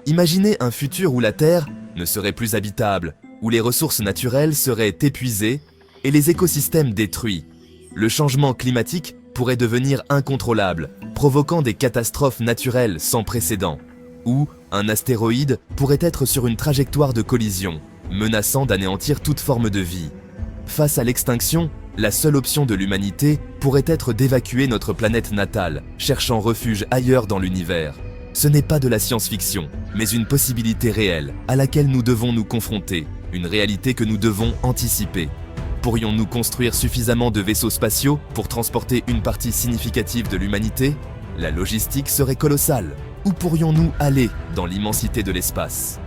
Imaginez un futur où la Terre ne serait plus habitable, où les ressources naturelles seraient épuisées et les écosystèmes détruits. Le changement climatique pourrait devenir incontrôlable, provoquant des catastrophes naturelles sans précédent. Ou un astéroïde pourrait être sur une trajectoire de collision, menaçant d'anéantir toute forme de vie. Face à l'extinction, la seule option de l'humanité pourrait être d'évacuer notre planète natale, cherchant refuge ailleurs dans l'univers. Ce n'est pas de la science-fiction, mais une possibilité réelle à laquelle nous devons nous confronter, une réalité que nous devons anticiper. Pourrions-nous construire suffisamment de vaisseaux spatiaux pour transporter une partie significative de l'humanité? La logistique serait colossale. Où pourrions-nous aller dans l'immensité de l'espace?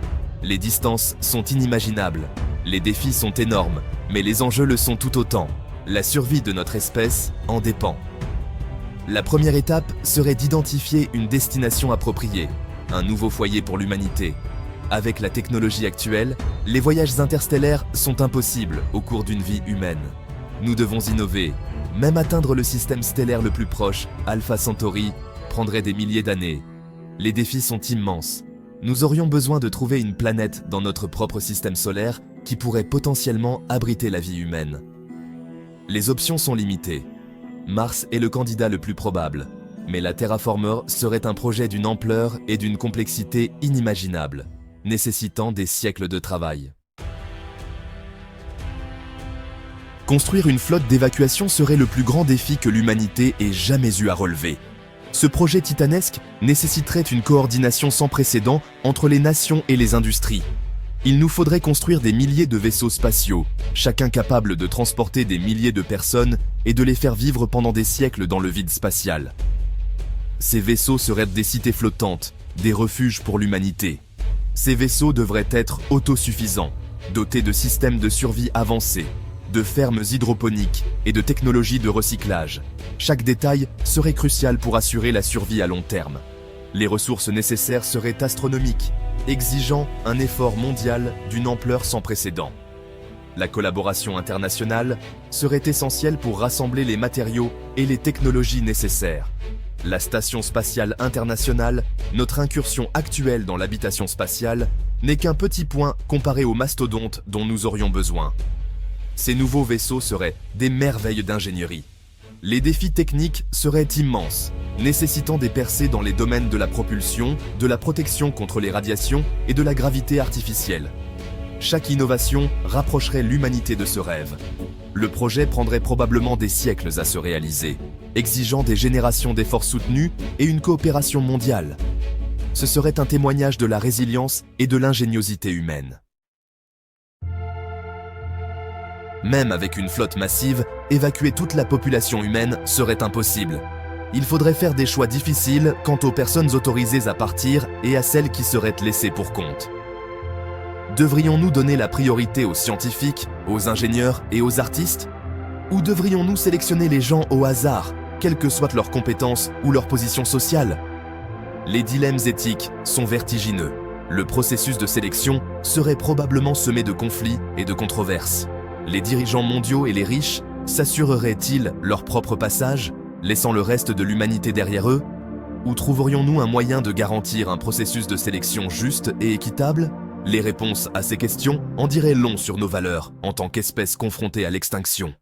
Les distances sont inimaginables, les défis sont énormes, mais les enjeux le sont tout autant. La survie de notre espèce en dépend. La première étape serait d'identifier une destination appropriée, un nouveau foyer pour l'humanité. Avec la technologie actuelle, les voyages interstellaires sont impossibles au cours d'une vie humaine. Nous devons innover. Même atteindre le système stellaire le plus proche, Alpha Centauri, prendrait des milliers d'années. Les défis sont immenses. Nous aurions besoin de trouver une planète dans notre propre système solaire qui pourrait potentiellement abriter la vie humaine. Les options sont limitées. Mars est le candidat le plus probable, mais la Terraformer serait un projet d'une ampleur et d'une complexité inimaginables, nécessitant des siècles de travail. Construire une flotte d'évacuation serait le plus grand défi que l'humanité ait jamais eu à relever. Ce projet titanesque nécessiterait une coordination sans précédent entre les nations et les industries. Il nous faudrait construire des milliers de vaisseaux spatiaux, chacun capable de transporter des milliers de personnes et de les faire vivre pendant des siècles dans le vide spatial. Ces vaisseaux seraient des cités flottantes, des refuges pour l'humanité. Ces vaisseaux devraient être autosuffisants, dotés de systèmes de survie avancés, de fermes hydroponiques et de technologies de recyclage. Chaque détail serait crucial pour assurer la survie à long terme. Les ressources nécessaires seraient astronomiques, exigeant un effort mondial d'une ampleur sans précédent. La collaboration internationale serait essentielle pour rassembler les matériaux et les technologies nécessaires. La Station spatiale internationale, notre incursion actuelle dans l'habitation spatiale, n'est qu'un petit point comparé aux mastodontes dont nous aurions besoin. Ces nouveaux vaisseaux seraient des merveilles d'ingénierie. Les défis techniques seraient immenses, nécessitant des percées dans les domaines de la propulsion, de la protection contre les radiations et de la gravité artificielle. Chaque innovation rapprocherait l'humanité de ce rêve. Le projet prendrait probablement des siècles à se réaliser, exigeant des générations d'efforts soutenus et une coopération mondiale. Ce serait un témoignage de la résilience et de l'ingéniosité humaine. Même avec une flotte massive, évacuer toute la population humaine serait impossible. Il faudrait faire des choix difficiles quant aux personnes autorisées à partir et à celles qui seraient laissées pour compte. Devrions-nous donner la priorité aux scientifiques, aux ingénieurs et aux artistes? Ou devrions-nous sélectionner les gens au hasard, quelles que soient leurs compétences ou leur position sociale? Les dilemmes éthiques sont vertigineux. Le processus de sélection serait probablement semé de conflits et de controverses. Les dirigeants mondiaux et les riches s'assureraient-ils leur propre passage, laissant le reste de l'humanité derrière eux? Ou trouverions-nous un moyen de garantir un processus de sélection juste et équitable? Les réponses à ces questions en diraient long sur nos valeurs en tant qu'espèce confrontée à l'extinction.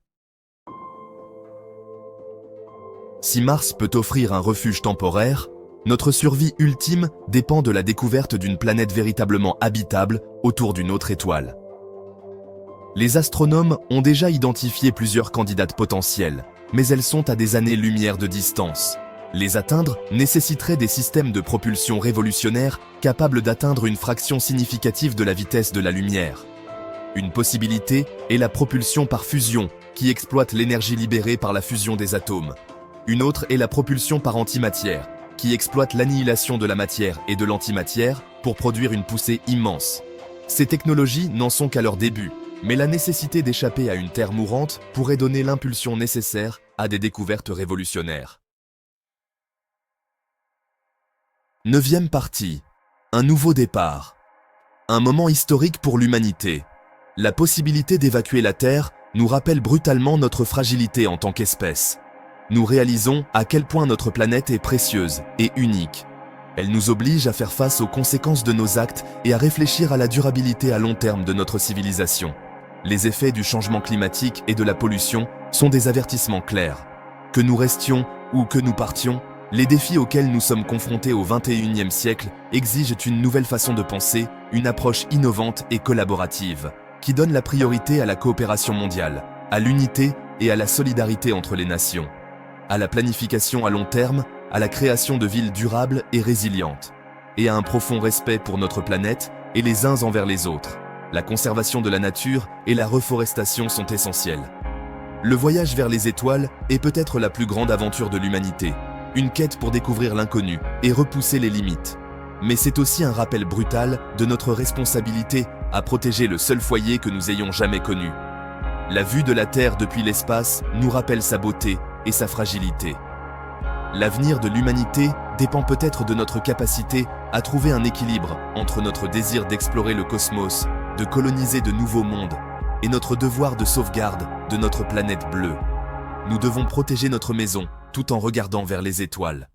Si Mars peut offrir un refuge temporaire, notre survie ultime dépend de la découverte d'une planète véritablement habitable autour d'une autre étoile. Les astronomes ont déjà identifié plusieurs candidates potentielles, mais elles sont à des années-lumière de distance. Les atteindre nécessiterait des systèmes de propulsion révolutionnaires capables d'atteindre une fraction significative de la vitesse de la lumière. Une possibilité est la propulsion par fusion, qui exploite l'énergie libérée par la fusion des atomes. Une autre est la propulsion par antimatière, qui exploite l'annihilation de la matière et de l'antimatière pour produire une poussée immense. Ces technologies n'en sont qu'à leur début, mais la nécessité d'échapper à une Terre mourante pourrait donner l'impulsion nécessaire à des découvertes révolutionnaires. 9e partie. Un nouveau départ. Un moment historique pour l'humanité. La possibilité d'évacuer la Terre nous rappelle brutalement notre fragilité en tant qu'espèce. Nous réalisons à quel point notre planète est précieuse et unique. Elle nous oblige à faire face aux conséquences de nos actes et à réfléchir à la durabilité à long terme de notre civilisation. Les effets du changement climatique et de la pollution sont des avertissements clairs. Que nous restions ou que nous partions, les défis auxquels nous sommes confrontés au XXIe siècle exigent une nouvelle façon de penser, une approche innovante et collaborative, qui donne la priorité à la coopération mondiale, à l'unité et à la solidarité entre les nations, à la planification à long terme, à la création de villes durables et résilientes, et à un profond respect pour notre planète et les uns envers les autres. La conservation de la nature et la reforestation sont essentielles. Le voyage vers les étoiles est peut-être la plus grande aventure de l'humanité, une quête pour découvrir l'inconnu et repousser les limites. Mais c'est aussi un rappel brutal de notre responsabilité à protéger le seul foyer que nous ayons jamais connu. La vue de la Terre depuis l'espace nous rappelle sa beauté et sa fragilité. L'avenir de l'humanité dépend peut-être de notre capacité à trouver un équilibre entre notre désir d'explorer le cosmos, de coloniser de nouveaux mondes, et notre devoir de sauvegarde de notre planète bleue. Nous devons protéger notre maison tout en regardant vers les étoiles.